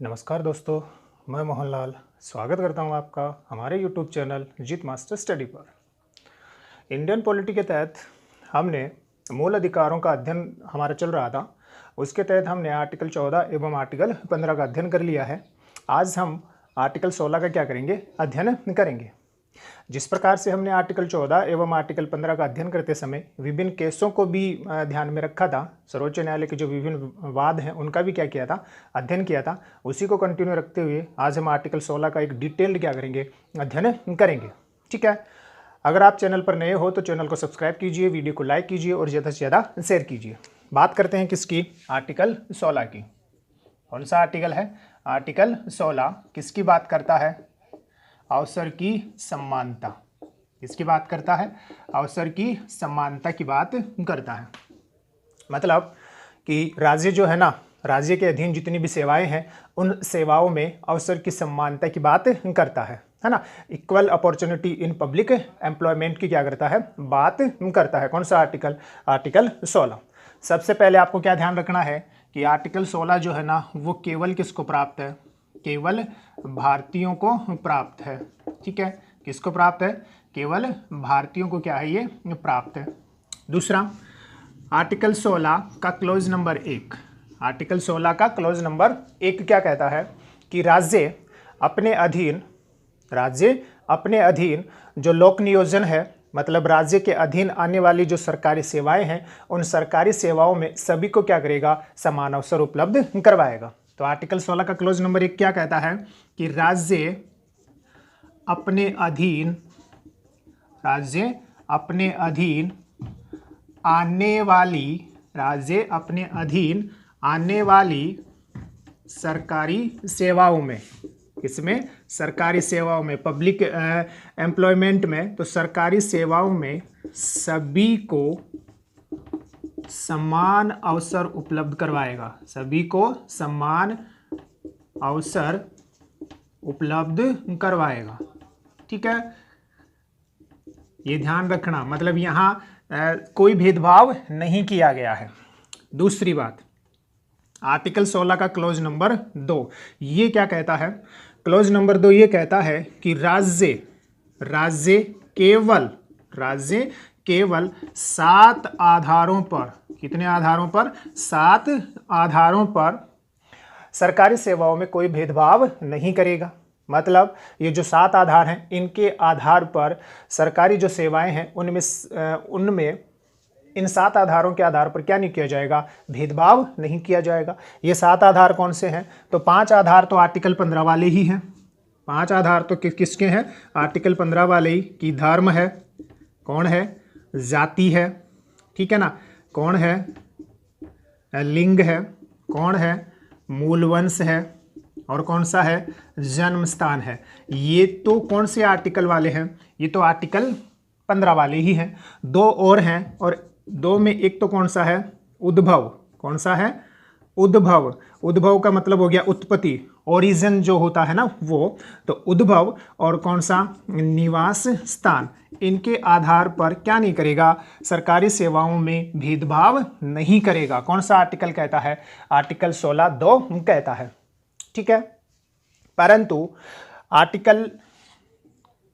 नमस्कार दोस्तों, मैं मोहनलाल स्वागत करता हूं आपका हमारे YouTube चैनल जीत मास्टर स्टडी पर। इंडियन पॉलिटी के तहत हमने मूल अधिकारों का अध्ययन हमारा चल रहा था। उसके तहत हमने आर्टिकल 14 एवं आर्टिकल 15 का अध्ययन कर लिया है। आज हम आर्टिकल 16 का क्या करेंगे, अध्ययन करेंगे। जिस प्रकार से हमने आर्टिकल 14 एवं आर्टिकल 15 का अध्ययन करते समय विभिन्न केसों को भी ध्यान में रखा था, सर्वोच्च न्यायालय के जो विभिन्न वाद हैं उनका भी क्या किया था, अध्ययन किया था। उसी को कंटिन्यू रखते हुए आज हम आर्टिकल 16 का एक डिटेल्ड क्या करेंगे, अध्ययन करेंगे। ठीक है, अगर आप चैनल पर नए हो तो चैनल को सब्सक्राइब कीजिए, वीडियो को लाइक कीजिए और ज़्यादा से ज़्यादा शेयर कीजिए। बात करते हैं किसकी, आर्टिकल 16 की। कौन सा आर्टिकल है, आर्टिकल 16 किसकी बात करता है, अवसर की समानता। किसकी बात करता है, अवसर की समानता की बात करता है। मतलब कि राज्य जो है ना, राज्य के अधीन जितनी भी सेवाएं हैं उन सेवाओं में अवसर की समानता की बात करता है ना। Equal opportunity in public employment की क्या करता है, बात करता है। कौन सा आर्टिकल, आर्टिकल 16। सबसे पहले आपको क्या ध्यान रखना है कि आर्टिकल 16 जो है ना वो केवल किसको प्राप्त है, केवल भारतीयों को प्राप्त है। ठीक है, किसको प्राप्त है, केवल भारतीयों को क्या है ये प्राप्त है। दूसरा, आर्टिकल 16 का क्लोज नंबर 1, आर्टिकल 16 का क्लोज नंबर 1 क्या कहता है कि राज्य अपने अधीन जो लोक नियोजन है, मतलब राज्य के अधीन आने वाली जो सरकारी सेवाएं हैं उन सरकारी सेवाओं में सभी को क्या करेगा, समान अवसर उपलब्ध करवाएगा। तो आर्टिकल 16 का क्लोज नंबर 1 क्या कहता है कि राज्य अपने अधीन आने वाली सरकारी सेवाओं में, इसमें सरकारी सेवाओं में, पब्लिक एम्प्लॉयमेंट में, तो सरकारी सेवाओं में सभी को समान अवसर उपलब्ध करवाएगा, सभी को समान अवसर उपलब्ध करवाएगा। ठीक है, ये ध्यान रखना, मतलब यहाँ कोई भेदभाव नहीं किया गया है। दूसरी बात, आर्टिकल 16 का क्लोज नंबर 2 ये क्या कहता है, क्लोज नंबर 2 ये कहता है कि राज्य केवल 7 आधारों पर, कितने आधारों पर, 7 आधारों पर सरकारी सेवाओं में कोई भेदभाव नहीं करेगा। मतलब ये जो 7 आधार हैं इनके आधार पर सरकारी जो सेवाएं हैं उनमें इन 7 आधारों के आधार पर क्या नहीं किया जाएगा, भेदभाव नहीं किया जाएगा। ये 7 आधार कौन से हैं, तो 5 आधार तो आर्टिकल 15 वाले ही हैं। 5 आधार तो किसके हैं, आर्टिकल 15 वाले ही, कि धर्म है, कौन है, जाति है, ठीक है ना, कौन है, लिंग है, कौन है, मूल वंश है, और कौन सा है, जन्म स्थान है। ये तो कौन से आर्टिकल वाले हैं, ये तो आर्टिकल 15 वाले ही हैं। 2 और हैं, और 2 में एक तो कौन सा है, उद्भव। कौन सा है, उद्भव। उद्भव का मतलब हो गया उत्पत्ति, ओरिजिन जो होता है ना वो, तो उद्भव, और कौन सा, निवास स्थान। इनके आधार पर क्या नहीं करेगा, सरकारी सेवाओं में भेदभाव नहीं करेगा। कौन सा आर्टिकल कहता है, आर्टिकल 16(2) कहता है। ठीक है, परंतु आर्टिकल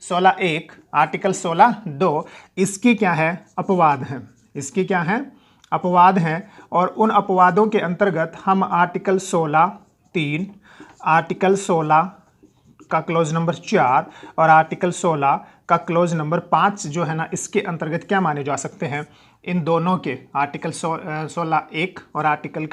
16(1), आर्टिकल 16(2) इसकी क्या है, अपवाद हैं। इसकी क्या है, अपवाद हैं, और उन अपवादों के अंतर्गत हम आर्टिकल 16(3), आर्टिकल 16 का क्लोज नंबर 4 और आर्टिकल 16 का क्लोज नंबर 5 जो है ना, इसके अंतर्गत क्या माने जा सकते हैं, इन दोनों के, आर्टिकल 16(1) और आर्टिकल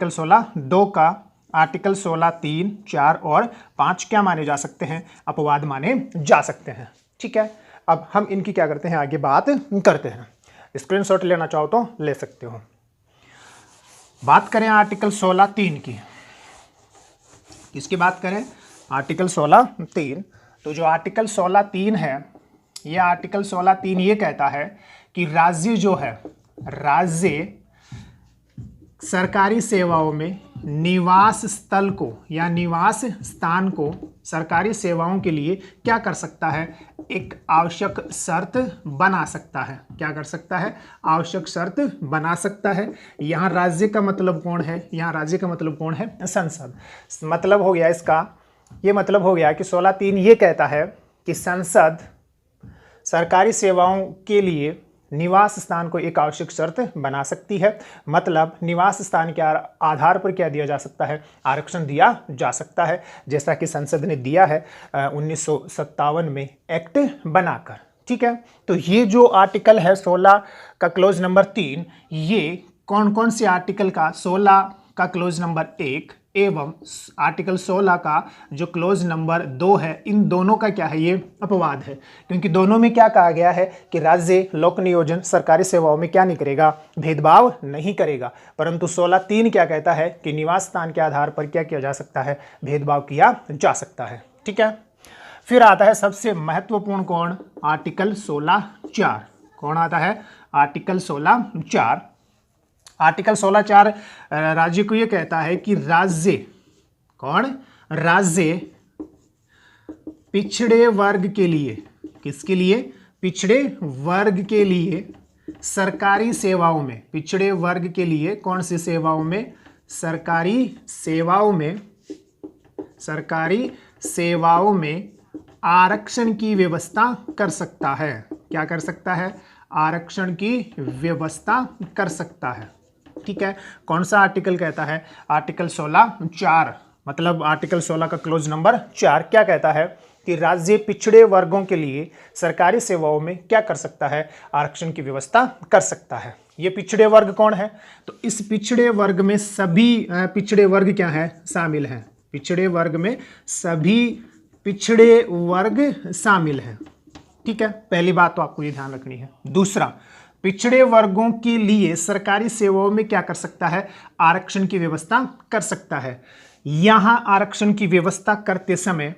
16(2) का आर्टिकल 16(3), 4 और 5 क्या माने जा सकते हैं, अपवाद माने जा सकते हैं। ठीक है, अब हम इनकी क्या करते हैं, आगे बात करते हैं। स्क्रीनशॉट लेना चाहो तो ले सकते हो। बात करें आर्टिकल 16(3) की, किसकी बात करें, आर्टिकल 16(3). तो जो आर्टिकल 16(3) है, ये आर्टिकल 16(3) ये कहता है कि राज्य जो है, राज्य सरकारी सेवाओं में निवास स्थल को या निवास स्थान को सरकारी सेवाओं के लिए क्या कर सकता है, एक आवश्यक शर्त बना सकता है। क्या कर सकता है? आवश्यक शर्त बना सकता है। यहाँ राज्य का मतलब कौन है? यहाँ राज्य का मतलब कौन है? संसद। मतलब हो गया इसका, ये मतलब हो गया कि 16(3) ये कहता है कि संसद सरकारी सेवाओं के लिए निवास स्थान को एक आवश्यक शर्त बना सकती है। मतलब निवास स्थान के आधार पर क्या दिया जा सकता है? आरक्षण दिया जा सकता है, जैसा कि संसद ने दिया है 1957 में एक्ट बनाकर। ठीक है, तो ये जो आर्टिकल है 16 का क्लोज नंबर 3, ये कौन कौन से आर्टिकल का? 16 का क्लोज नंबर 1 एवं आर्टिकल 16 का जो क्लोज नंबर 2 है, इन दोनों का क्या है? ये अपवाद है, क्योंकि दोनों में क्या कहा गया है कि राज्य लोक नियोजन सरकारी सेवाओं में क्या नहीं करेगा? भेदभाव नहीं करेगा। परंतु 16(3) क्या कहता है कि निवास स्थान के आधार पर क्या किया जा सकता है? भेदभाव किया जा सकता है। ठीक है, फिर आता है सबसे महत्वपूर्ण कौन? आर्टिकल 16(4). कौन आता है? आर्टिकल 16(4). आर्टिकल 16(4) राज्य को यह कहता है कि राज्य कौन? राज्य पिछड़े वर्ग के लिए, किसके लिए? पिछड़े वर्ग के लिए सरकारी सेवाओं में, पिछड़े वर्ग के लिए कौन सी सेवाओं में? सरकारी सेवाओं में आरक्षण की व्यवस्था कर सकता है। क्या कर सकता है? आरक्षण की व्यवस्था कर सकता है। ठीक है, कौन सा आर्टिकल कहता है? आर्टिकल 16(4). मतलब आर्टिकल 16 का क्लोज नंबर 4 क्या कहता है कि राज्य पिछड़े वर्गों के लिए सरकारी सेवाओं में क्या कर सकता है? आरक्षण की व्यवस्था कर सकता है। ये पिछड़े वर्ग कौन है? तो इस पिछड़े वर्ग में सभी पिछड़े वर्ग क्या है? शामिल हैं। पिछड़े वर्ग में सभी पिछड़े वर्ग शामिल हैं। ठीक है, पहली बात तो आपको ये ध्यान रखनी है। दूसरा, पिछड़े वर्गों के लिए सरकारी सेवाओं में क्या कर सकता है? आरक्षण की व्यवस्था कर सकता है। यहां आरक्षण की व्यवस्था करते समय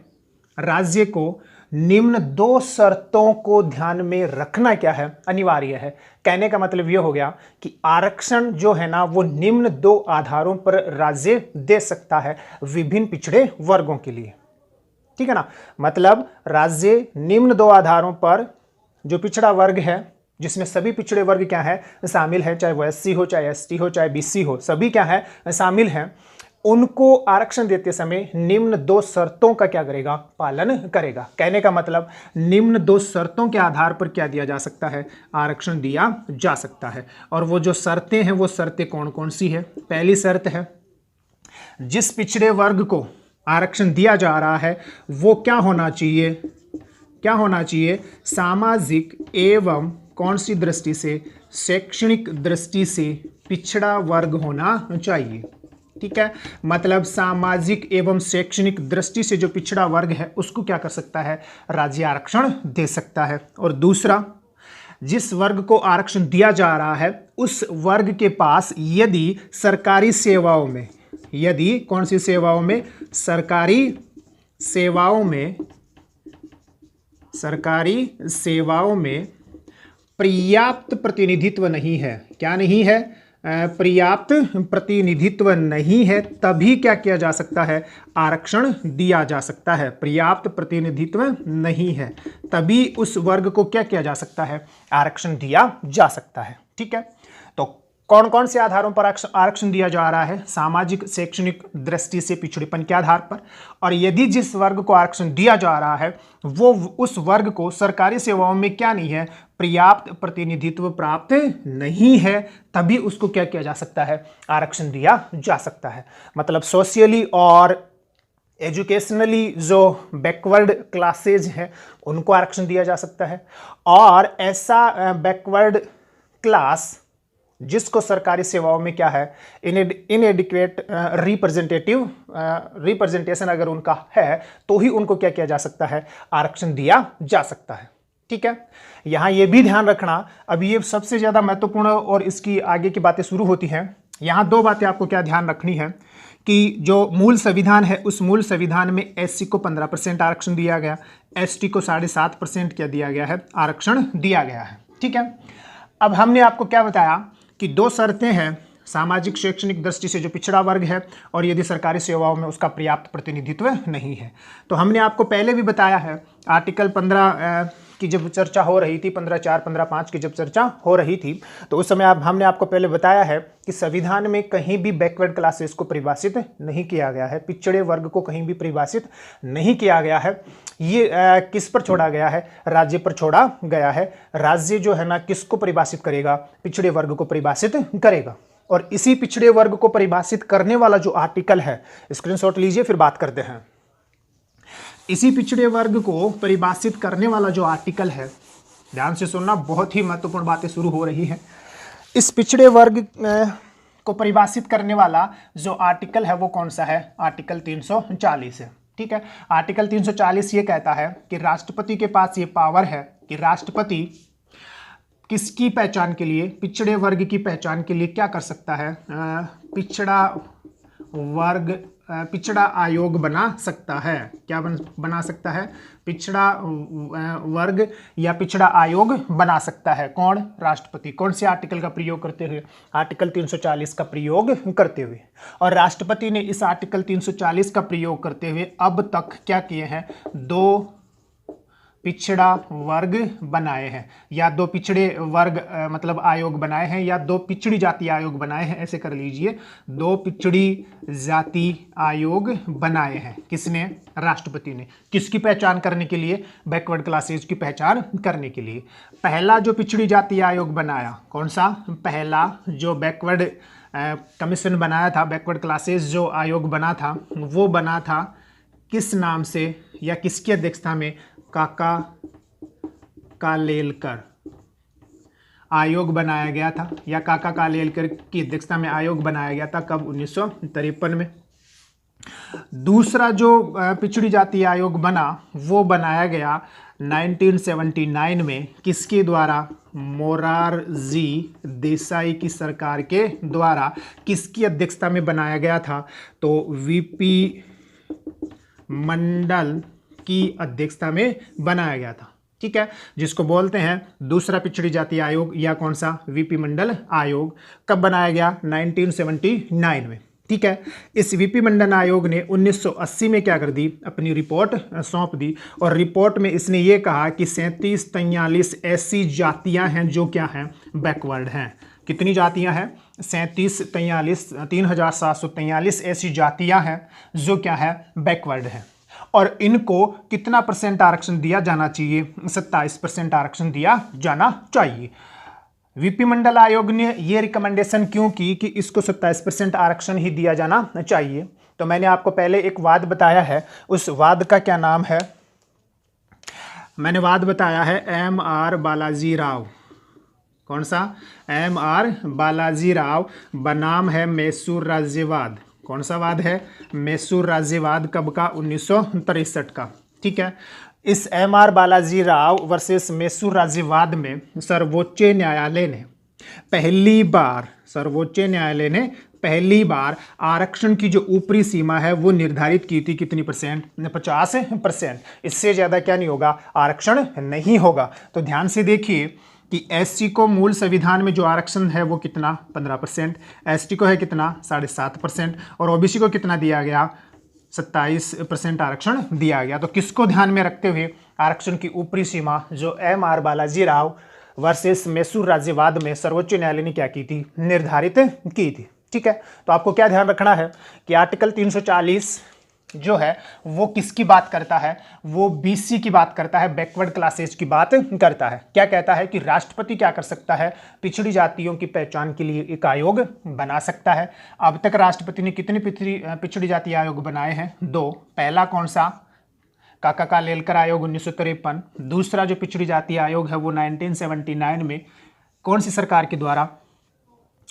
राज्य को निम्न 2 शर्तों को ध्यान में रखना क्या है? अनिवार्य है। कहने का मतलब यह हो गया कि आरक्षण जो है ना, वो निम्न 2 आधारों पर राज्य दे सकता है विभिन्न पिछड़े वर्गों के लिए। ठीक है ना, मतलब राज्य निम्न 2 आधारों पर जो पिछड़ा वर्ग है, जिसमें सभी पिछड़े वर्ग क्या है? शामिल है, चाहे वो SC हो, चाहे ST हो, चाहे BC हो, सभी क्या है? शामिल हैं। उनको आरक्षण देते समय निम्न 2 शर्तों का क्या करेगा? पालन करेगा। कहने का मतलब निम्न 2 शर्तों के आधार पर क्या दिया जा सकता है? आरक्षण दिया जा सकता है। और वो जो शर्तें हैं, वो शर्तें कौन कौन सी है? पहली शर्त है, जिस पिछड़े वर्ग को आरक्षण दिया जा रहा है वो क्या होना चाहिए? क्या होना चाहिए? सामाजिक एवं कौन सी दृष्टि से? शैक्षणिक दृष्टि से पिछड़ा वर्ग होना चाहिए। ठीक है, मतलब सामाजिक एवं शैक्षणिक दृष्टि से जो पिछड़ा वर्ग है उसको क्या कर सकता है? राज्य आरक्षण दे सकता है। और दूसरा, जिस वर्ग को आरक्षण दिया जा रहा है उस वर्ग के पास यदि सरकारी सेवाओं में, यदि कौन सी सेवाओं में? सरकारी सेवाओं में पर्याप्त प्रतिनिधित्व नहीं है। क्या नहीं है? पर्याप्त प्रतिनिधित्व नहीं है, तभी क्या किया जा सकता है? आरक्षण दिया जा सकता है। पर्याप्त प्रतिनिधित्व नहीं है, तभी उस वर्ग को क्या किया जा सकता है? आरक्षण दिया जा सकता है। ठीक है, तो कौन कौन से आधारों पर आरक्षण दिया जा रहा है? सामाजिक शैक्षणिक दृष्टि से पिछड़ेपन के आधार पर। और यदि जिस वर्ग को आरक्षण दिया जा रहा है वो उस वर्ग को सरकारी सेवाओं में क्या नहीं है? पर्याप्त प्रतिनिधित्व प्राप्त नहीं है, तभी उसको क्या किया जा सकता है? आरक्षण दिया जा सकता है। मतलब सोशियली और एजुकेशनली जो बैकवर्ड क्लासेज हैं उनको आरक्षण दिया जा सकता है। और ऐसा बैकवर्ड क्लास जिसको सरकारी सेवाओं में क्या है? इनएडिक्वेट रिप्रेजेंटेशन अगर उनका है तो ही उनको क्या किया जा सकता है? आरक्षण दिया जा सकता है। ठीक है, यहां यह भी ध्यान रखना, अब ये सबसे ज्यादा महत्वपूर्ण और इसकी आगे की बातें शुरू होती हैं। यहां 2 बातें आपको क्या ध्यान रखनी है कि जो मूल संविधान है उस मूल संविधान में SC को 15% आरक्षण दिया गया, ST को 7.5% क्या दिया गया है? आरक्षण दिया गया है। ठीक है, अब हमने आपको क्या बताया कि 2 शर्तें हैं, सामाजिक शैक्षणिक दृष्टि से जो पिछड़ा वर्ग है और यदि सरकारी सेवाओं में उसका पर्याप्त प्रतिनिधित्व नहीं है। तो हमने आपको पहले भी बताया है, आर्टिकल 15 की जब चर्चा हो रही थी, 15(4), 15(5) की जब चर्चा हो रही थी, तो उस समय हमने आपको पहले बताया है कि संविधान में कहीं भी बैकवर्ड क्लासेस को परिभाषित नहीं किया गया है, पिछड़े वर्ग को कहीं भी परिभाषित नहीं किया गया है। ये किस पर छोड़ा गया है? राज्य पर छोड़ा गया है। राज्य जो है ना किसको परिभाषित करेगा? पिछड़े वर्ग को परिभाषित करेगा। और इसी पिछड़े वर्ग को परिभाषित करने वाला जो आर्टिकल है, स्क्रीनशॉट लीजिए, फिर बात करते हैं। इसी पिछड़े वर्ग को परिभाषित करने वाला जो आर्टिकल है, ध्यान से सुनना, बहुत ही महत्वपूर्ण बातें शुरू हो रही हैं। इस पिछड़े वर्ग को परिभाषित करने वाला जो आर्टिकल है वो कौन सा है? आर्टिकल 340 है। ठीक है, आर्टिकल 340 ये कहता है कि राष्ट्रपति के पास ये पावर है कि राष्ट्रपति किसकी पहचान के लिए? पिछड़े वर्ग की पहचान के लिए क्या कर सकता है? पिछड़ा आयोग बना सकता है। क्या बना सकता है? पिछड़ा वर्ग या पिछड़ा आयोग बना सकता है। कौन? राष्ट्रपति। कौन से आर्टिकल का प्रयोग करते हुए? आर्टिकल 340 का प्रयोग करते हुए। और राष्ट्रपति ने इस आर्टिकल 340 का प्रयोग करते हुए अब तक क्या किए हैं? 2 पिछड़ा वर्ग बनाए हैं, या 2 पिछड़े वर्ग मतलब आयोग बनाए हैं, या 2 पिछड़ी जाति आयोग बनाए हैं, ऐसे कर लीजिए। 2 पिछड़ी जाति आयोग बनाए हैं। किसने? राष्ट्रपति ने। किसकी पहचान करने के लिए? बैकवर्ड क्लासेज की पहचान करने के लिए। पहला जो पिछड़ी जाति आयोग बनाया, कौन सा? पहला जो बैकवर्ड कमीशन बनाया था, बैकवर्ड क्लासेज जो आयोग बना था, वो बना था किस नाम से या किसकी अध्यक्षता में? काका कालेलकर आयोग बनाया गया था, या काका कालेलकर की अध्यक्षता में आयोग बनाया गया था। कब? 1953 में। दूसरा जो पिछड़ी जाति आयोग बना वो बनाया गया 1979 में। किसके द्वारा? मोरारजी देसाई की सरकार के द्वारा। किसकी अध्यक्षता में बनाया गया था? तो वीपी मंडल की अध्यक्षता में बनाया गया था। ठीक है, जिसको बोलते हैं दूसरा पिछड़ी जाति आयोग, या कौन सा? वीपी मंडल आयोग। कब बनाया गया? 1979 में। ठीक है, इस वीपी मंडल आयोग ने 1980 में क्या कर दी? अपनी रिपोर्ट सौंप दी। और रिपोर्ट में इसने ये कहा कि 37-43 ऐसी जातियां हैं जो क्या हैं? बैकवर्ड हैं। कितनी जातियां हैं? 37-43 ऐसी जातियां हैं जो क्या है? बैकवर्ड हैं। और इनको कितना % आरक्षण दिया जाना चाहिए? 27% आरक्षण दिया जाना चाहिए। वीपी मंडल आयोग ने ये रिकमेंडेशन क्यों की कि इसको 27% आरक्षण ही दिया जाना चाहिए? तो मैंने आपको पहले एक वाद बताया है, उस वाद का क्या नाम है? मैंने वाद बताया है M.R. बालाजी राव। कौन सा? M.R. बालाजी राव बनाम है मैसूर राज्यवाद। कौन सा वाद है? मैसूर राज्यवाद। कब का? 1963 का। ठीक है, इस M.R. बालाजी राव वर्सेस मैसूर राज्यवाद में सर्वोच्च न्यायालय ने पहली बार आरक्षण की जो ऊपरी सीमा है वो निर्धारित की थी। कितनी %? 50%। इससे ज़्यादा क्या नहीं होगा? आरक्षण नहीं होगा। तो ध्यान से देखिए कि एससी को मूल संविधान में जो आरक्षण है वो कितना? 15%। एसटी को है कितना? 7.5%। और ओबीसी को कितना दिया गया? 27% आरक्षण दिया गया। तो किसको ध्यान में रखते हुए आरक्षण की ऊपरी सीमा जो M.R. बालाजी राव वर्सेस मैसूर राज्यवाद में सर्वोच्च न्यायालय ने क्या की थी? निर्धारित की थी। ठीक है, तो आपको क्या ध्यान रखना है कि आर्टिकल 340 जो है वो किसकी बात करता है? वो बीसी की बात करता है, बैकवर्ड क्लासेज की बात करता है। क्या कहता है कि राष्ट्रपति क्या कर सकता है? पिछड़ी जातियों की पहचान के लिए एक आयोग बना सकता है। अब तक राष्ट्रपति ने कितनी पिछड़ी जाति आयोग बनाए हैं? 2। पहला कौन सा? काका कालेलकर आयोग 1953। दूसरा जो पिछड़ी जाति आयोग है वो 1979 में कौन सी सरकार के द्वारा?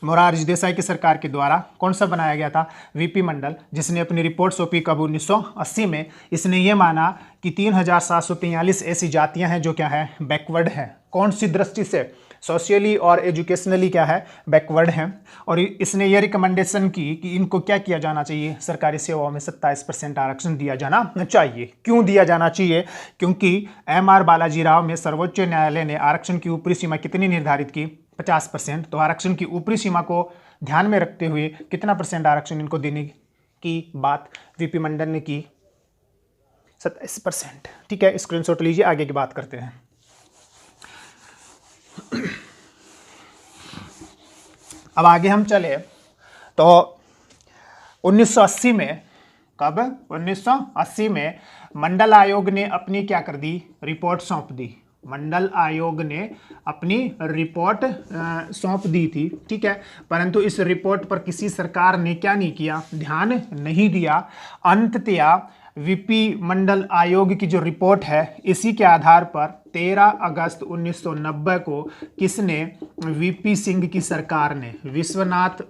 मोरारजी देसाई की सरकार के द्वारा। कौन सा बनाया गया था? वीपी मंडल, जिसने अपनी रिपोर्ट सौंपी कब? 1980 में। इसने ये माना कि 3743 ऐसी जातियां हैं जो क्या है? बैकवर्ड हैं। कौन सी दृष्टि से? सोशली और एजुकेशनली क्या है? बैकवर्ड हैं। और इसने ये रिकमेंडेशन की कि इनको क्या किया जाना चाहिए? सरकारी सेवाओं में 27% आरक्षण दिया जाना चाहिए। क्यों दिया जाना चाहिए? क्योंकि M.R. बालाजी राव में सर्वोच्च न्यायालय ने आरक्षण की ऊपरी सीमा कितनी निर्धारित की? 50%। तो आरक्षण की ऊपरी सीमा को ध्यान में रखते हुए कितना % आरक्षण इनको देने की बात वीपी मंडल ने की? 27%। ठीक है, स्क्रीनशॉट लीजिए, आगे की बात करते हैं। अब आगे हम चले तो 1980 में, कब? 1980 में मंडल आयोग ने अपनी क्या कर दी? रिपोर्ट सौंप दी। मंडल आयोग ने अपनी रिपोर्ट सौंप दी थी। ठीक है, परंतु इस रिपोर्ट पर किसी सरकार ने क्या नहीं किया? ध्यान नहीं दिया। अंततया वीपी मंडल आयोग की जो रिपोर्ट है, इसी के आधार पर 13 अगस्त 1990 को किसने? वीपी सिंह की सरकार ने, विश्वनाथ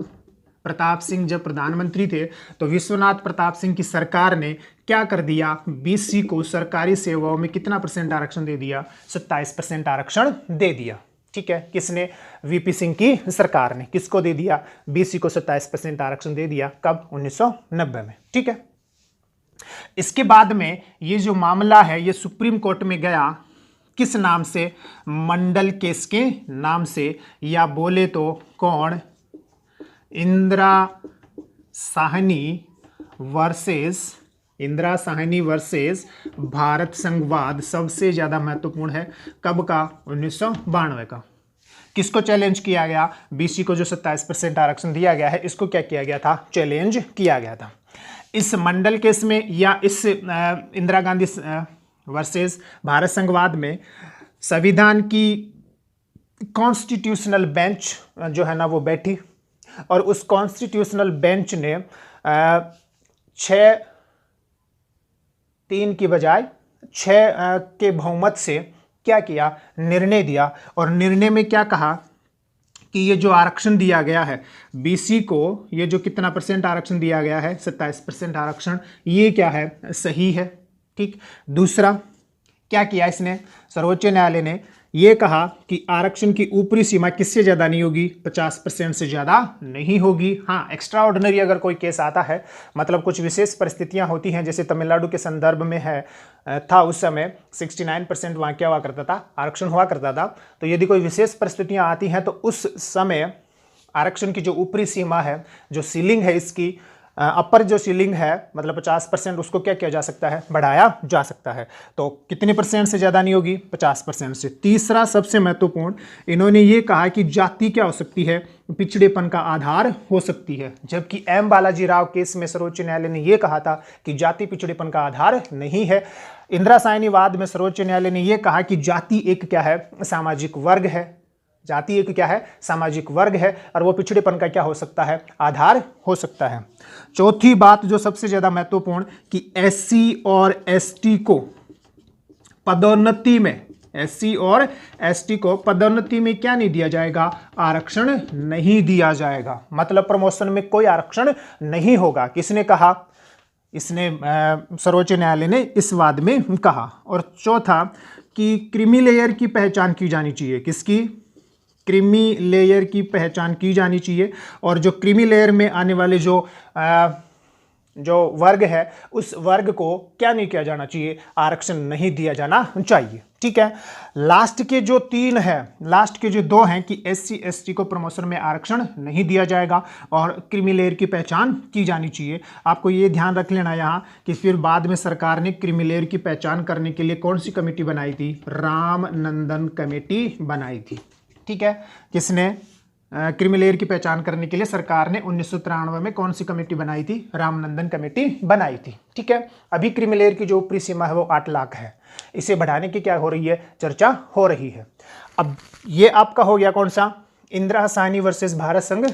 प्रताप सिंह जब प्रधानमंत्री थे तो विश्वनाथ प्रताप सिंह की सरकार ने क्या कर दिया? बीसी को सरकारी सेवाओं में कितना % आरक्षण दे दिया? 27% आरक्षण दे दिया। ठीक है, किसने? वीपी सिंह की सरकार ने। किसको दे दिया? बीसी को 27% आरक्षण दे दिया। कब? 1990 में। ठीक है, इसके बाद में ये जो मामला है ये सुप्रीम कोर्ट में गया। किस नाम से? मंडल केस के नाम से, या बोले तो कौन? इंदिरा साहनी वर्सेस भारत संघवाद सबसे ज्यादा महत्वपूर्ण है। कब का? 1992 का। किसको चैलेंज किया गया? बीसी को जो 27% आरक्षण दिया गया है, इसको क्या किया गया था? चैलेंज किया गया था। इस मंडल केस में या इस इंदिरा गांधी वर्सेस भारत संघवाद में संविधान की कॉन्स्टिट्यूशनल बेंच जो है ना वो बैठी, और उस कॉन्स्टिट्यूशनल बेंच ने 6-3 की बजाय 6 के बहुमत से क्या किया? निर्णय दिया। और निर्णय में क्या कहा कि ये जो आरक्षण दिया गया है बीसी को, ये जो कितना % आरक्षण दिया गया है? 27% आरक्षण, ये क्या है? सही है। ठीक। दूसरा क्या किया इसने? सर्वोच्च न्यायालय ने ये कहा कि आरक्षण की ऊपरी सीमा किससे ज़्यादा नहीं होगी? 50% से ज़्यादा नहीं होगी। हाँ, एक्स्ट्रा ऑर्डिनरी अगर कोई केस आता है, मतलब कुछ विशेष परिस्थितियां होती हैं, जैसे तमिलनाडु के संदर्भ में था उस समय 69% वहाँ क्या हुआ करता था? आरक्षण हुआ करता था। तो यदि कोई विशेष परिस्थितियां आती हैं तो उस समय आरक्षण की जो ऊपरी सीमा है, जो सीलिंग है इसकी, अपर जो सीलिंग है मतलब 50%, उसको क्या किया जा सकता है? बढ़ाया जा सकता है। तो कितने % से ज़्यादा नहीं होगी? 50% से। तीसरा सबसे महत्वपूर्ण, इन्होंने ये कहा कि जाति क्या हो सकती है? पिछड़ेपन का आधार हो सकती है। जबकि एम बालाजी राव केस में सर्वोच्च न्यायालय ने यह कहा था कि जाति पिछड़ेपन का आधार नहीं है। इंदिरा साहनी वाद में सर्वोच्च न्यायालय ने यह कहा कि जाति एक क्या है? सामाजिक वर्ग है। जाति एक क्या है? सामाजिक वर्ग है, और वो पिछड़ेपन का क्या हो सकता है? आधार हो सकता है। चौथी बात जो सबसे ज्यादा महत्वपूर्ण, कि एससी और एसटी को पदोन्नति में, एससी और एसटी को पदोन्नति में क्या नहीं दिया जाएगा? आरक्षण नहीं दिया जाएगा। मतलब प्रमोशन में कोई आरक्षण नहीं होगा। किसने कहा? इसने सर्वोच्च न्यायालय ने इस वाद में कहा। और चौथा कि क्रीमी लेयर की पहचान की जानी चाहिए। किसकी? क्रीमी लेयर की पहचान की जानी चाहिए। और जो क्रीमी लेयर में आने वाले जो वर्ग है, उस वर्ग को क्या नहीं किया जाना चाहिए? आरक्षण नहीं दिया जाना चाहिए। ठीक है। लास्ट के जो 3 है, लास्ट के जो 2 हैं कि एससी एसटी को प्रमोशन में आरक्षण नहीं दिया जाएगा और क्रीमी लेयर की पहचान की जानी चाहिए। आपको ये ध्यान रख लेना यहाँ कि फिर बाद में सरकार ने क्रीमी लेयर की पहचान करने के लिए कौन सी कमेटी बनाई थी? रामनंदन कमेटी बनाई थी। ठीक है। किसने? क्रीमी लेयर की पहचान करने के लिए सरकार ने 1993 में कौन सी कमेटी बनाई थी? रामनंदन कमेटी बनाई थी। ठीक है। अभी क्रीमी लेयर की जो ऊपरी सीमा है वो 8 लाख है। इसे बढ़ाने की क्या हो रही है? चर्चा हो रही है। अब ये आपका हो गया कौन सा? इंदिरा साहनी वर्सेस भारत संघ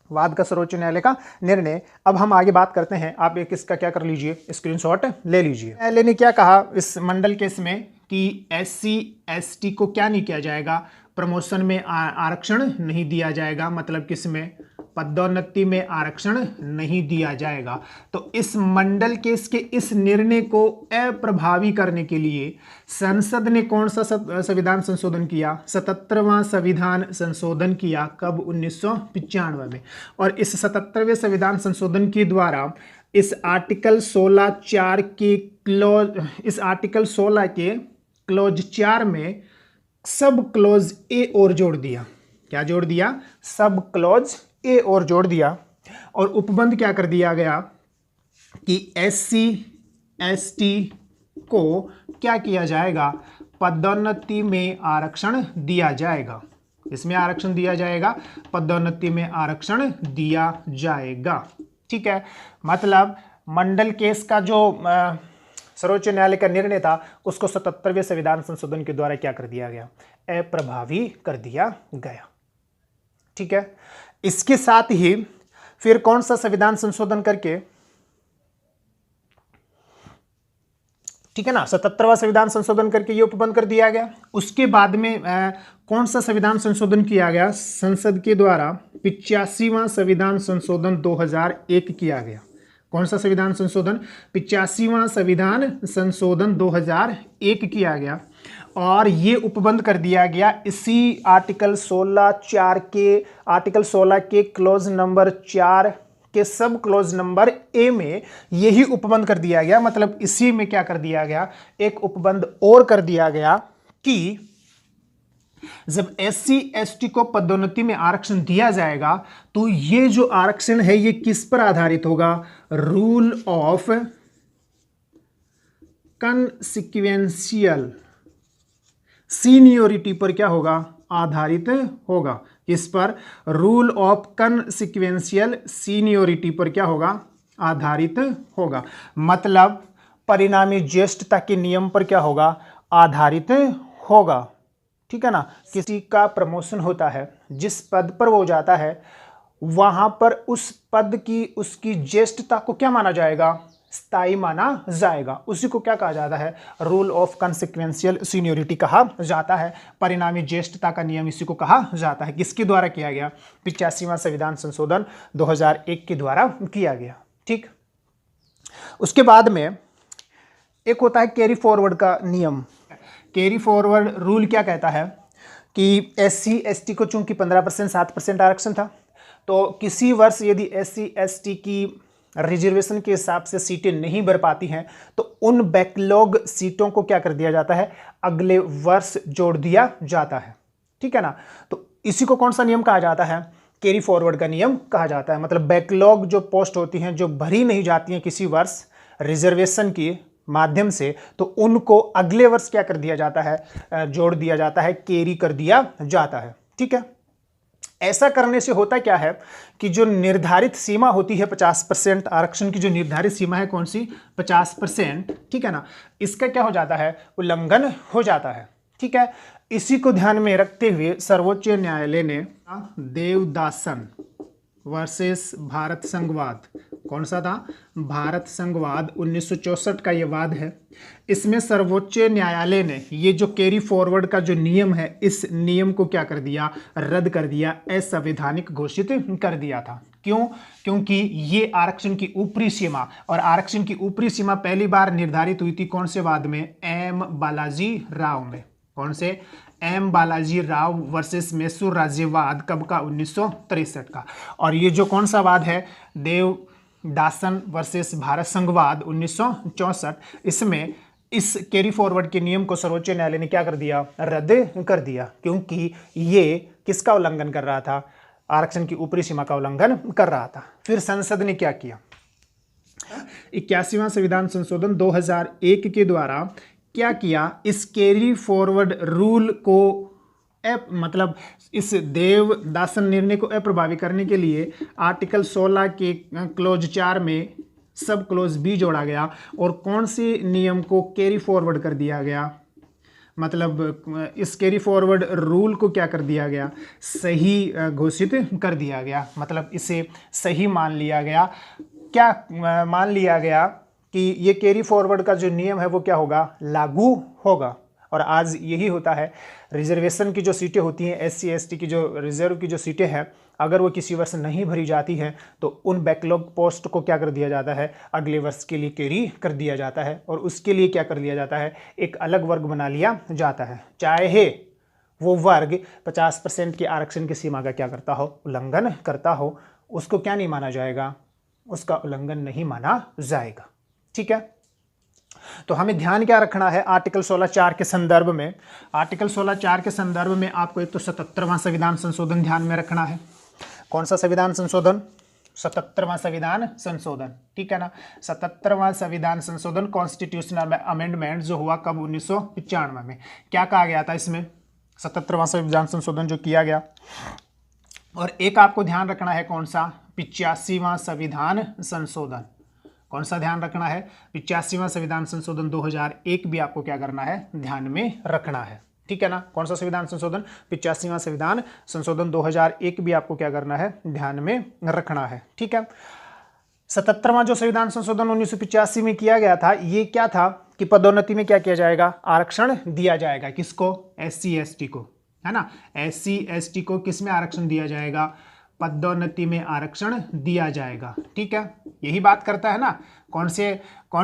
वाद का सर्वोच्च न्यायालय का निर्णय। अब हम आगे बात करते हैं। आप एक इसका क्या कर लीजिए? स्क्रीनशॉट ले लीजिए। न्यायालय ने क्या कहा इस मंडल केस में कि एससी एसटी को क्या नहीं किया जाएगा? प्रमोशन में आरक्षण नहीं दिया जाएगा। मतलब किसमें? पदोन्नति में आरक्षण नहीं दिया जाएगा। तो इस मंडल केस के इस निर्णय को अप्रभावी करने के लिए संसद ने कौन सा संविधान संशोधन किया? 77वां संविधान संशोधन किया। कब? 1995 में। और इस 77वें संविधान संशोधन के द्वारा इस आर्टिकल 16(4) के इस आर्टिकल 16 के क्लॉज 4 में सब क्लॉज ए और जोड़ दिया। क्या जोड़ दिया? सब क्लॉज ए और जोड़ दिया और उपबंध क्या कर दिया गया कि SC ST को क्या किया जाएगा, पदोन्नति में आरक्षण दिया जाएगा। इसमें आरक्षण दिया जाएगा, पदोन्नति में आरक्षण दिया जाएगा। ठीक है, मतलब मंडल केस का जो सर्वोच्च न्यायालय का निर्णय था उसको 77वें संविधान संशोधन के द्वारा क्या कर दिया गया, अप्रभावी कर दिया गया। ठीक है, इसके साथ ही फिर कौन सा संविधान संशोधन करके, ठीक है ना, 77वां संविधान संशोधन करके ये उपबंध कर दिया गया। उसके बाद में कौन सा संविधान संशोधन किया गया, संसद के द्वारा 85वां संविधान संशोधन 2001 किया गया। कौन सा संविधान संशोधन, 85वां संविधान संशोधन 2001 किया गया और ये उपबंध कर दिया गया इसी आर्टिकल 16 के क्लोज नंबर 4 के सब क्लोज नंबर ए में यही उपबंध कर दिया गया। मतलब इसी में क्या कर दिया गया, एक उपबंध और कर दिया गया कि जब SC ST को पदोन्नति में आरक्षण दिया जाएगा तो ये जो आरक्षण है ये किस पर आधारित होगा, रूल ऑफ कंसिक्वेंशियल सीनियोरिटी पर क्या होगा, आधारित होगा। इस पर रूल ऑफ कंसिक्वेंशियल सीनियोरिटी पर क्या होगा, आधारित होगा। मतलब परिणामी ज्येष्ठता के नियम पर क्या होगा, आधारित होगा। ठीक है ना, किसी का प्रमोशन होता है, जिस पद पर वो जाता है वहां पर उस पद की उसकी ज्येष्ठता को क्या माना जाएगा, स्थायी माना जाएगा। उसी को क्या कहा जाता है, रूल ऑफ कंसिक्वेंशियल सीनियोरिटी कहा जाता है। परिणामी ज्येष्ठता का नियम इसी को कहा जाता है। किसके द्वारा किया गया, 85वां संविधान संशोधन 2001 के द्वारा किया गया। ठीक, उसके बाद में एक होता है कैरी फॉरवर्ड का नियम। कैरी फॉरवर्ड रूल क्या कहता है कि SC ST को चूंकि 15% 7% आरक्षण था, तो किसी वर्ष यदि SC ST की रिजर्वेशन के हिसाब से सीटें नहीं भर पाती हैं तो उन बैकलॉग सीटों को क्या कर दिया जाता है, अगले वर्ष जोड़ दिया जाता है। ठीक है ना, तो इसी को कौन सा नियम कहा जाता है, कैरी फॉरवर्ड का नियम कहा जाता है। मतलब बैकलॉग जो पोस्ट होती हैं जो भरी नहीं जाती हैं किसी वर्ष रिजर्वेशन की माध्यम से, तो उनको अगले वर्ष क्या कर दिया जाता है, जोड़ दिया जाता है, कैरी कर दिया जाता है। ठीक है, ऐसा करने से होता क्या है कि जो निर्धारित सीमा होती है 50% आरक्षण की, जो निर्धारित सीमा है कौन सी, 50%, ठीक है ना, इसका क्या हो जाता है, उल्लंघन हो जाता है। ठीक है, इसी को ध्यान में रखते हुए सर्वोच्च न्यायालय ने देवदासन वर्सेस भारत संघवाद, कौन सा था, भारत संघवाद 1964 का ये वाद है। इसमें सर्वोच्च न्यायालय ने ये जो कैरी फॉरवर्ड का जो नियम है, इस नियम को क्या कर दिया, रद्द कर दिया, असंवैधानिक घोषित कर दिया था। क्यों, क्योंकि ये आरक्षण की ऊपरी सीमा, और आरक्षण की ऊपरी सीमा पहली बार निर्धारित हुई थी कौन से वाद में, एम बालाजी राव में। कौन से, एम बालाजी राव वर्सेस मैसूर राज्यवाद, कब का, 1963 का। और ये जो कौन सा वाद है, देवदासन वर्सेस भारत संघवाद 1964, इसमें इस कैरी फॉरवर्ड के नियम को सर्वोच्च न्यायालय ने क्या कर दिया, रद्द कर दिया, क्योंकि ये किसका उल्लंघन कर रहा था, आरक्षण की ऊपरी सीमा का उल्लंघन कर रहा था। फिर संसद ने क्या किया, 81वां संविधान संशोधन 2001 के द्वारा क्या किया, इस कैरी फॉरवर्ड रूल को मतलब इस देवदासन निर्णय को अप्रभावी करने के लिए आर्टिकल 16 के क्लोज 4 में सब क्लोज बी जोड़ा गया और कौन से नियम को कैरी फॉरवर्ड कर दिया गया, मतलब इस कैरी फॉरवर्ड रूल को क्या कर दिया गया, सही घोषित कर दिया गया। मतलब इसे सही मान लिया गया। क्या मान लिया गया कि ये कैरी फॉरवर्ड का जो नियम है वो क्या होगा, लागू होगा। और आज यही होता है, रिजर्वेशन की जो सीटें होती हैं, SC ST की जो रिजर्व की जो सीटें हैं, अगर वो किसी वर्ष नहीं भरी जाती हैं तो उन बैकलॉग पोस्ट को क्या कर दिया जाता है, अगले वर्ष के लिए कैरी कर दिया जाता है और उसके लिए क्या कर लिया जाता है, एक अलग वर्ग बना लिया जाता है, चाहे वो वर्ग 50% के आरक्षण की सीमा का क्या करता हो, उल्लंघन करता हो, उसको क्या नहीं माना जाएगा, उसका उल्लंघन नहीं माना जाएगा। ठीक है, तो हमें ध्यान क्या रखना है आर्टिकल 16(4) के संदर्भ में। आर्टिकल 16(4) के संदर्भ में आपको एक तो 77वां संविधान संशोधन ध्यान में रखना है, कौन सा संविधान संशोधन? 77वां संविधान संशोधन, ठीक है ना। 77वां संविधान संशोधन, कॉन्स्टिट्यूशनल अमेंडमेंट जो हुआ कब? 1995 में। क्या कहा गया था इसमें? 77वां संविधान संशोधन जो किया गया। और एक आपको ध्यान रखना है, कौन सा? 85वां संविधान संशोधन। कौन सा ध्यान रखना है? 85वां संविधान संशोधन 2001 भी आपको क्या करना है? ध्यान में रखना है, ठीक है ना। कौन सा संविधान संशोधन? 85वां संविधान संशोधन 2001 भी आपको क्या करना है? ध्यान में रखना है, ठीक है। 77वां जो संविधान संशोधन 1985 में किया गया था, ये क्या था कि पदोन्नति में क्या किया जाएगा? आरक्षण दिया जाएगा। किसको? SC ST को, है ना। SC ST को किस में आरक्षण दिया जाएगा? पदोन्नति में आरक्षण दिया जाएगा, ठीक है। यही बात करता है ना। कौन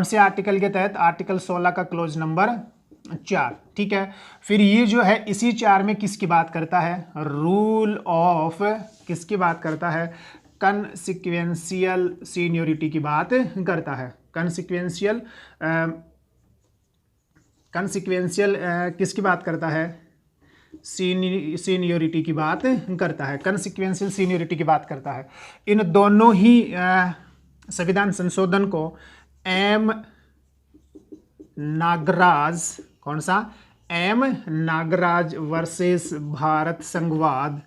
से आर्टिकल के तहत? आर्टिकल 16 का क्लोज नंबर 4, ठीक है। फिर ये जो है इसी 4 में किसकी बात करता है? रूल ऑफ, किसकी बात करता है? कंसिक्वेंशियल सीनियोरिटी की बात करता है। कंसिक्वेंशियल किसकी बात करता है? सीनियोरिटी की बात करता है। कंसिक्वेंशियल सीनियोरिटी की बात करता है। इन दोनों ही संविधान संशोधन को एम नागराज, कौन सा? एम नागराज वर्सेस भारत संघवाद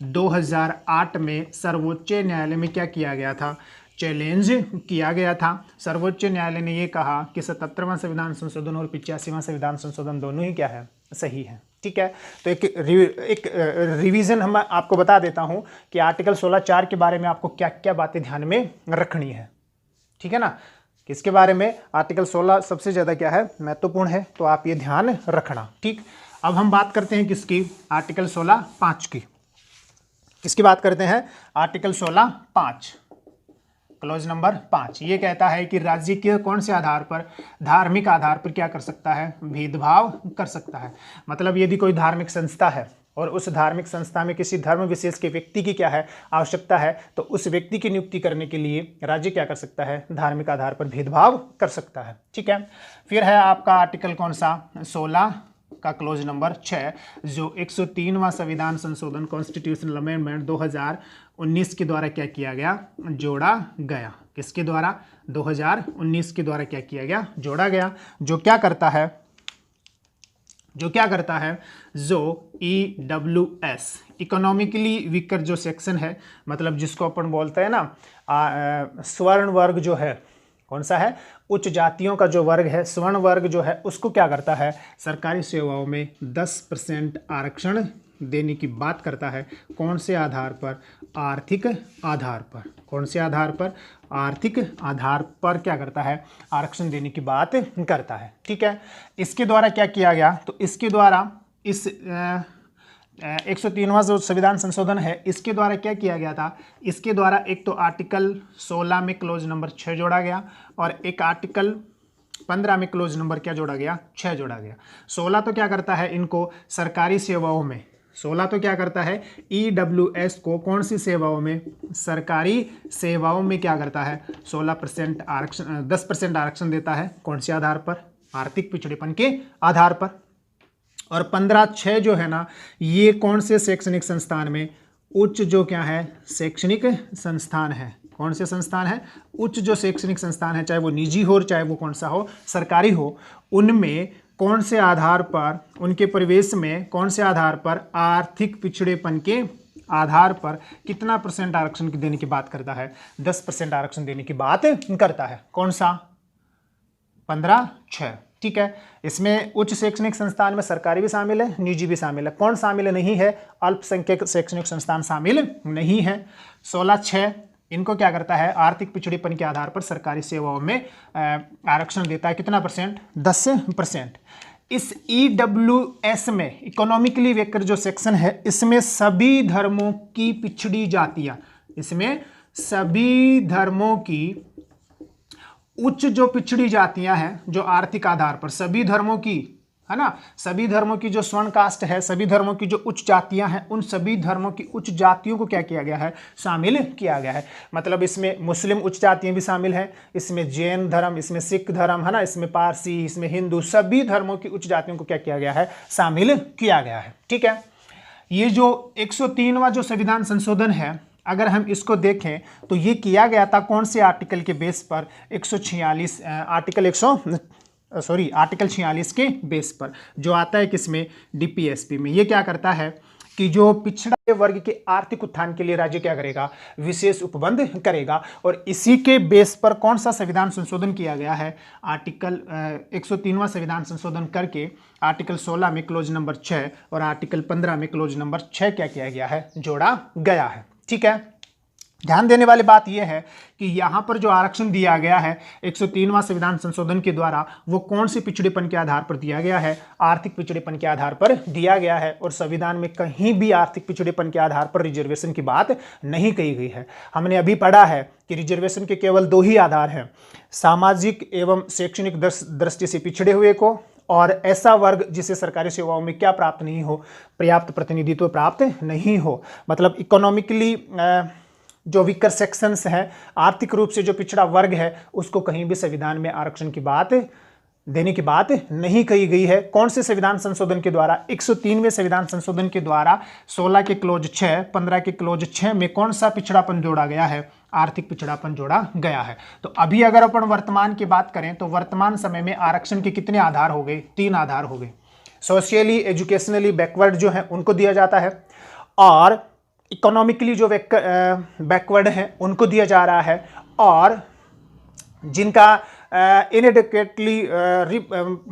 2008 में सर्वोच्च न्यायालय में क्या किया गया था? चैलेंज किया गया था। सर्वोच्च न्यायालय ने यह कहा कि 77वां संविधान संशोधन और 85वां संविधान संशोधन दोनों ही क्या है? सही है, ठीक है। तो एक रिवीजन हम आपको बता देता हूं कि आर्टिकल 16(4) के बारे में आपको क्या क्या बातें ध्यान में रखनी है, ठीक है ना। किसके बारे में? आर्टिकल 16 सबसे ज़्यादा क्या है? महत्वपूर्ण है, तो आप ये ध्यान रखना, ठीक। अब हम बात करते हैं किसकी? आर्टिकल 16(5) की। किसकी बात करते हैं? Article 16(5) clause number 5। ये कहता है कि राज्य के कौन से आधार पर? धार्मिक आधार पर क्या कर सकता है? भेदभाव कर सकता है। मतलब यदि कोई धार्मिक संस्था है और उस धार्मिक संस्था में किसी धर्म विशेष के व्यक्ति की क्या है? आवश्यकता है, तो उस व्यक्ति की नियुक्ति करने के लिए राज्य क्या कर सकता है? धार्मिक आधार पर भेदभाव कर सकता है, ठीक है। फिर है आपका आर्टिकल कौन सा? 16 का क्लोज नंबर 6, जो 103वां संविधान संशोधन कॉन्स्टिट्यूशनल अमेंडमेंट 2019 के द्वारा क्या किया गया? जोड़ा गया। किसके द्वारा? 2019 के द्वारा क्या किया गया? जोड़ा गया। जो क्या करता है? जो EWS इकोनॉमिकली वीकर जो सेक्शन है, मतलब जिसको अपन बोलते हैं ना स्वर्ण वर्ग जो है, कौन सा है? उच्च जातियों का जो वर्ग है, स्वर्ण वर्ग जो है, उसको क्या करता है? सरकारी सेवाओं में 10% आरक्षण देने की बात करता है। कौन से आधार पर? आर्थिक आधार पर। कौन से आधार पर? आर्थिक आधार पर क्या करता है? आरक्षण देने की बात करता है, ठीक है। इसके द्वारा क्या किया गया? तो इसके द्वारा इस 103वां जो संविधान संशोधन है, इसके द्वारा क्या किया गया था? इसके द्वारा एक तो आर्टिकल 16 में क्लोज नंबर 6 जोड़ा गया और एक आर्टिकल 15 में क्लोज नंबर क्या जोड़ा गया? 6 जोड़ा गया। 16 तो क्या करता है? इनको सरकारी सेवाओं में, 16 तो क्या करता है? EWS को कौन सी सेवाओं में? सरकारी सेवाओं में क्या करता है? 16% आरक्षण, 10% आरक्षण देता है। कौन से आधार पर? आर्थिक पिछड़ेपन के आधार पर। और 15(6) जो है ना, ये कौन से शैक्षणिक संस्थान में? उच्च जो क्या है? शैक्षणिक संस्थान है। कौन से संस्थान है? उच्च जो शैक्षणिक संस्थान है, चाहे वो निजी हो, चाहे वो कौन सा हो? सरकारी हो। उनमें कौन से आधार पर? उनके प्रवेश में कौन से आधार पर? आर्थिक पिछड़ेपन के आधार पर कितना % आरक्षण देने की बात करता है? 10% आरक्षण देने की बात करता है। कौन सा? 15(6), ठीक है। इसमें उच्च शैक्षणिक संस्थान में सरकारी भी शामिल है, निजी भी शामिल है। कौन शामिल नहीं है? अल्पसंख्यक शैक्षणिक संस्थान शामिल नहीं है। 16(6) इनको क्या करता है? आर्थिक पिछड़ेपन के आधार पर सरकारी सेवाओं में आरक्षण देता है। कितना %? 10%। इस EWS में इकोनॉमिकली वीकर जो सेक्शन है, इसमें सभी धर्मों की पिछड़ी जातियां, इसमें सभी धर्मों की उच्च जो पिछड़ी जातियां हैं, जो आर्थिक आधार पर सभी धर्मों की, है ना, सभी धर्मों की जो स्वर्ण कास्ट है, सभी धर्मों की जो उच्च जातियां हैं, उन सभी धर्मों की उच्च जातियों को क्या किया गया है? शामिल किया गया है। मतलब इसमें मुस्लिम उच्च जातियां भी शामिल हैं, इसमें जैन धर्म, इसमें सिख धर्म, है ना, इसमें पारसी, इसमें हिंदू, सभी धर्मों की उच्च जातियों को क्या किया गया है? शामिल किया गया है, ठीक है। ये जो 103वां जो संविधान संशोधन है, अगर हम इसको देखें तो ये किया गया था कौन से आर्टिकल के बेस पर, 146 आर्टिकल 46 के बेस पर, जो आता है किसमें, डीपीएसपी में। ये क्या करता है कि जो पिछड़ा वर्ग के आर्थिक उत्थान के लिए राज्य क्या करेगा, विशेष उपबंध करेगा। और इसी के बेस पर कौन सा संविधान संशोधन किया गया है, आर्टिकल 103वां संविधान संशोधन करके आर्टिकल 16 में क्लोज नंबर 6 और आर्टिकल 15 में क्लोज नंबर 6 क्या किया गया है, जोड़ा गया है। ठीक है, ध्यान देने वाली बात यह है कि यहाँ पर जो आरक्षण दिया गया है 103वां संविधान संशोधन के द्वारा, वो कौन से पिछड़ेपन के आधार पर दिया गया है, आर्थिक पिछड़ेपन के आधार पर दिया गया है। और संविधान में कहीं भी आर्थिक पिछड़ेपन के आधार पर रिजर्वेशन की बात नहीं कही गई है। हमने अभी पढ़ा है कि रिजर्वेशन के केवल 2 ही आधार हैं, सामाजिक एवं शैक्षणिक दृष्टि से पिछड़े हुए को, और ऐसा वर्ग जिसे सरकारी सेवाओं में क्या प्राप्त नहीं हो, पर्याप्त प्रतिनिधित्व प्राप्त नहीं हो। मतलब इकोनॉमिकली जो वीकर सेक्शंस हैं, आर्थिक रूप से जो पिछड़ा वर्ग है, उसको कहीं भी संविधान में आरक्षण की बात देने की बात नहीं कही गई है। कौन से संविधान संशोधन के द्वारा, 103वें संविधान संशोधन के द्वारा 16 के क्लोज 6, 15 के क्लोज 6 में कौन सा पिछड़ापन जोड़ा गया है, आर्थिक पिछड़ापन जोड़ा गया है। तो अभी अगर अपन वर्तमान की बात करें तो वर्तमान समय में आरक्षण के कितने आधार हो गए, 3 आधार हो गए। सोशली एजुकेशनली बैकवर्ड जो है उनको दिया जाता है, और इकोनॉमिकली जो बैकवर्ड हैं उनको दिया जा रहा है, और जिनका इनएडिक्वेटली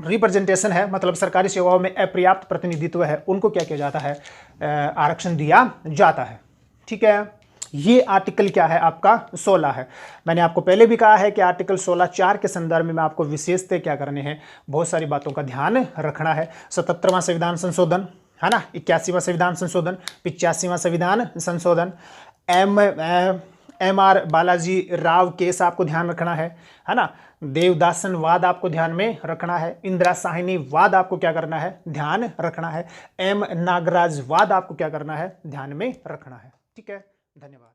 रिप्रेजेंटेशन है, मतलब सरकारी सेवाओं में अपर्याप्त प्रतिनिधित्व है, उनको क्या किया जाता है, आरक्षण दिया जाता है। ठीक है, ये आर्टिकल क्या है आपका 16 है। मैंने आपको पहले भी कहा है कि आर्टिकल 16(4) के संदर्भ में आपको विशेषतः क्या करने हैं, बहुत सारी बातों का ध्यान रखना है। 77वां संविधान संशोधन है ना, 81वां संविधान संशोधन, 85वां संविधान संशोधन, MR बालाजी राव केस आपको ध्यान रखना है ना, देवदासन वाद आपको ध्यान में रखना है, इंदिरा साहनी वाद आपको क्या करना है, ध्यान रखना है, M नागराज वाद आपको क्या करना है, ध्यान में रखना है। ठीक है, धन्यवाद।